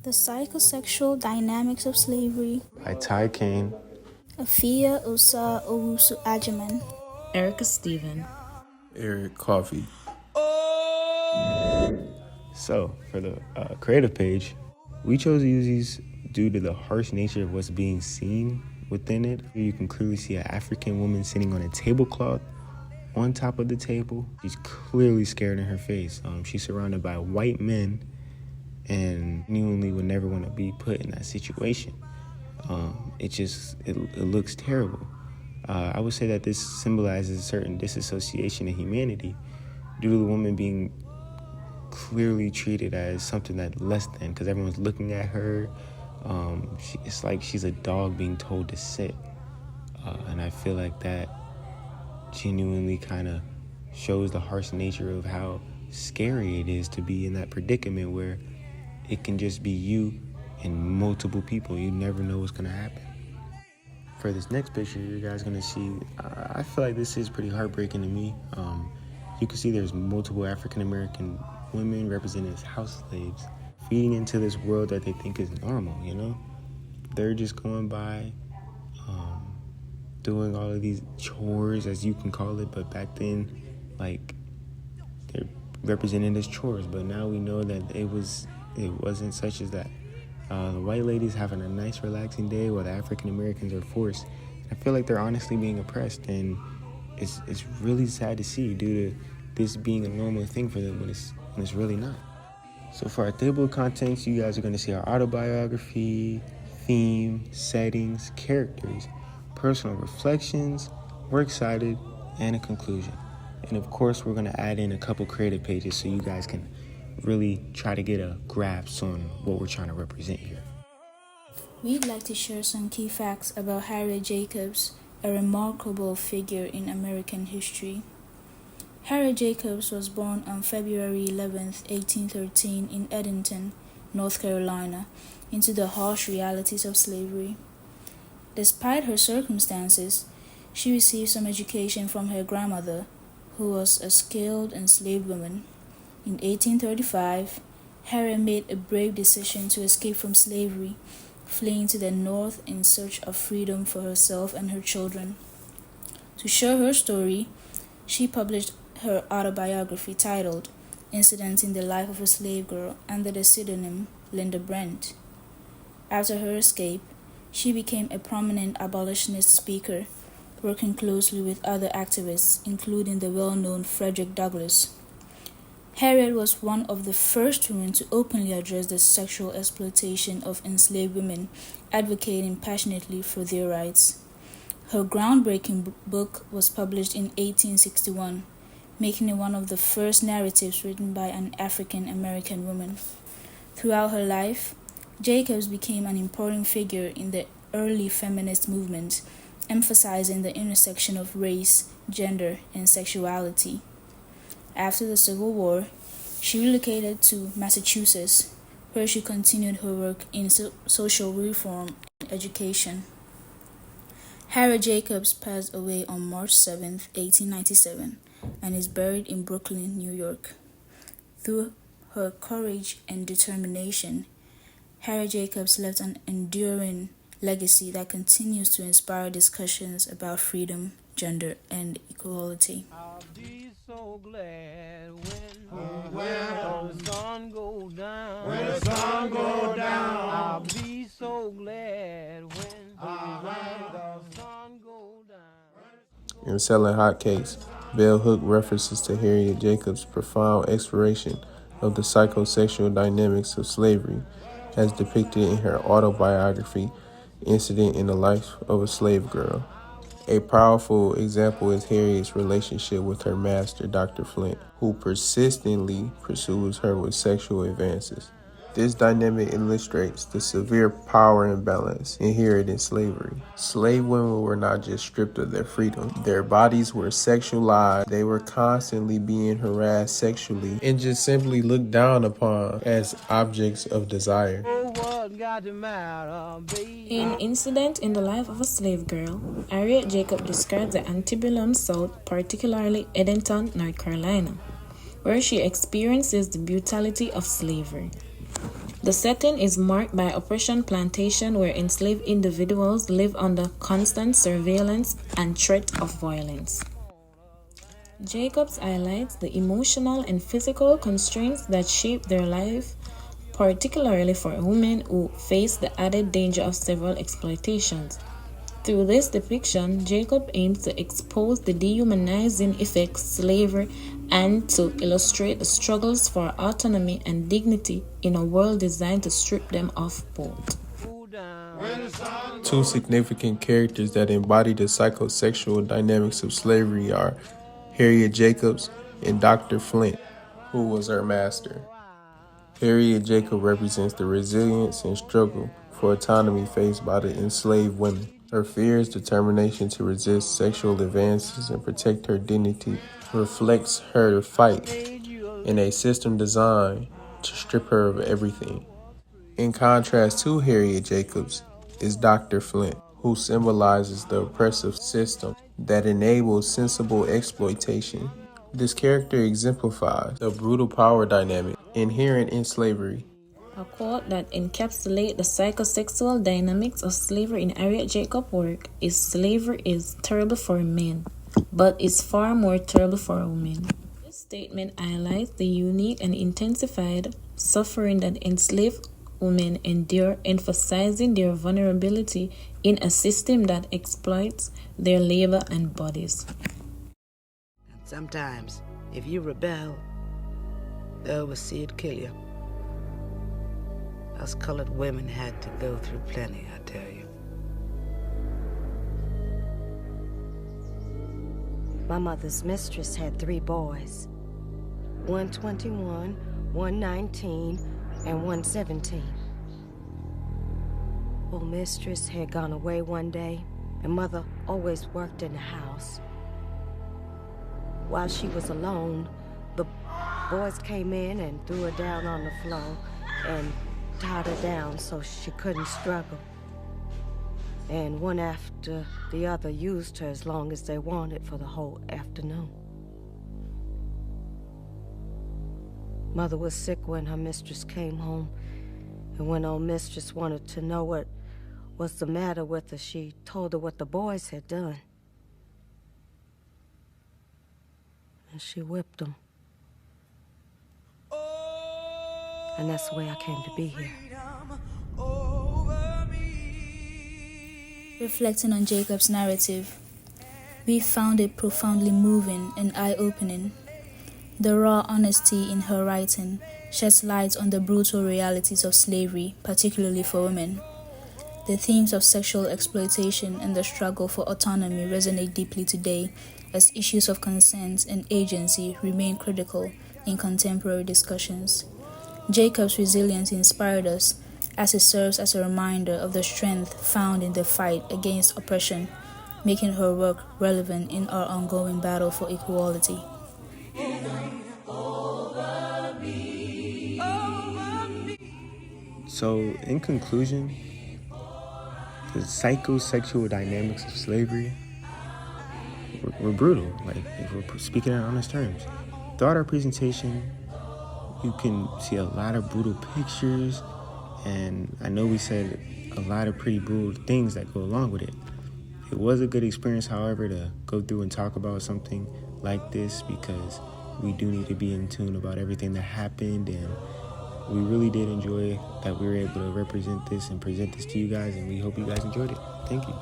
The Psychosexual Dynamics of Slavery by Ty Kane, Afia Osa Owusu Ajaman, Erica Steven, Eric Coffee. So, for the creative page, we chose to use these due to the harsh nature of what's being seen within it. Here you can clearly see an African woman sitting on a tablecloth on top of the table. She's clearly scared in her face. She's surrounded by white men and genuinely would never want to be put in that situation. It looks terrible. I would say that this symbolizes a certain disassociation of humanity due to the woman being clearly treated as something that's less than, because everyone's looking at her. It's like she's a dog being told to sit. And I feel like that genuinely kind of shows the harsh nature of how scary it is to be in that predicament where it can just be you and multiple people. You never know what's going to happen. For this next picture, you guys going to see, I feel like this is pretty heartbreaking to me. You can see there's multiple African-American women represented as house slaves feeding into this world that they think is normal, you know? They're just going by, doing all of these chores, as you can call it, but back then, like, they're represented as chores, but now we know that it wasn't such as that. The white ladies having a nice relaxing day while the African Americans are forced. I feel like they're honestly being oppressed, and it's really sad to see due to this being a normal thing for them when it's really not. So for our table of contents, you guys are going to see our autobiography, theme, settings, characters, personal reflections, works cited, and a conclusion. And of course, we're going to add in a couple creative pages so you guys can really try to get a grasp on what we're trying to represent here. We'd like to share some key facts about Harriet Jacobs, a remarkable figure in American history. Harriet Jacobs was born on February 11, 1813 in Edenton, North Carolina, into the harsh realities of slavery. Despite her circumstances, she received some education from her grandmother, who was a skilled enslaved woman. In 1835, Harriet made a brave decision to escape from slavery, fleeing to the North in search of freedom for herself and her children. To share her story, she published her autobiography titled Incidents in the Life of a Slave Girl under the pseudonym Linda Brent. After her escape, she became a prominent abolitionist speaker, working closely with other activists, including the well-known Frederick Douglass. Harriet was one of the first women to openly address the sexual exploitation of enslaved women, advocating passionately for their rights. Her groundbreaking book was published in 1861, making it one of the first narratives written by an African American woman. Throughout her life, Jacobs became an important figure in the early feminist movement, emphasizing the intersection of race, gender, and sexuality. After the Civil War, she relocated to Massachusetts, where she continued her work in social reform and education. Harriet Jacobs passed away on March 7, 1897, and is buried in Brooklyn, New York. Through her courage and determination, Harriet Jacobs left an enduring legacy that continues to inspire discussions about freedom, gender, and equality. I'll be so glad when the sun goes down. When the sun goes down. I'll be so glad when the sun goes down. In Selling Hotcakes, Bell Hook references to Harriet Jacobs' profound exploration of the psychosexual dynamics of slavery, as depicted in her autobiography, Incident in the Life of a Slave Girl. A powerful example is Harriet's relationship with her master, Dr. Flint, who persistently pursues her with sexual advances. This dynamic illustrates the severe power imbalance inherent in slavery. Slave women were not just stripped of their freedom. Their bodies were sexualized. They were constantly being harassed sexually and just simply looked down upon as objects of desire. In Incident in the Life of a Slave Girl, Harriet Jacobs describes the antebellum South, particularly Edenton, North Carolina, where she experiences the brutality of slavery. The setting is marked by oppression plantation where enslaved individuals live under constant surveillance and threat of violence. Jacobs highlights the emotional and physical constraints that shape their life, particularly for women who face the added danger of several exploitations. Through this depiction, Jacob aims to expose the dehumanizing effects of slavery and to illustrate the struggles for autonomy and dignity in a world designed to strip them of both. Two significant characters that embody the psychosexual dynamics of slavery are Harriet Jacobs and Dr. Flint, who was her master. Harriet Jacobs represents the resilience and struggle for autonomy faced by the enslaved women. Her fierce determination to resist sexual advances and protect her dignity reflects her fight in a system designed to strip her of everything. In contrast to Harriet Jacobs is Dr. Flint, who symbolizes the oppressive system that enables sensible exploitation. This character exemplifies the brutal power dynamic inherent in slavery. A quote that encapsulates the psychosexual dynamics of slavery in Harriet Jacobs' work is slavery is terrible for men, but is far more terrible for women. This statement highlights the unique and intensified suffering that enslaved women endure, emphasizing their vulnerability in a system that exploits their labor and bodies. Sometimes, if you rebel, the overseer would kill you. Us colored women had to go through plenty, I tell you. My mother's mistress had 3 boys. One 21, one 19, and one 17. Old mistress had gone away one day, and mother always worked in the house. While she was alone, the boys came in and threw her down on the floor and tied her down so she couldn't struggle. And one after the other used her as long as they wanted for the whole afternoon. Mother was sick when her mistress came home, and when old mistress wanted to know what was the matter with her, she told her what the boys had done. And she whipped them. And that's the way I came to be here. Reflecting on Jacob's narrative, we found it profoundly moving and eye-opening. The raw honesty in her writing sheds light on the brutal realities of slavery, particularly for women. The themes of sexual exploitation and the struggle for autonomy resonate deeply today, as issues of consent and agency remain critical in contemporary discussions. Jacob's resilience inspired us, as it serves as a reminder of the strength found in the fight against oppression, making her work relevant in our ongoing battle for equality. So, in conclusion, the psychosexual dynamics of slavery were brutal, like if we're speaking in honest terms. Throughout our presentation, you can see a lot of brutal pictures, and I know we said a lot of pretty brutal things that go along with it. It was a good experience, however, to go through and talk about something like this, because we do need to be in tune about everything that happened, and we really did enjoy that we were able to represent this and present this to you guys, and we hope you guys enjoyed it. Thank you.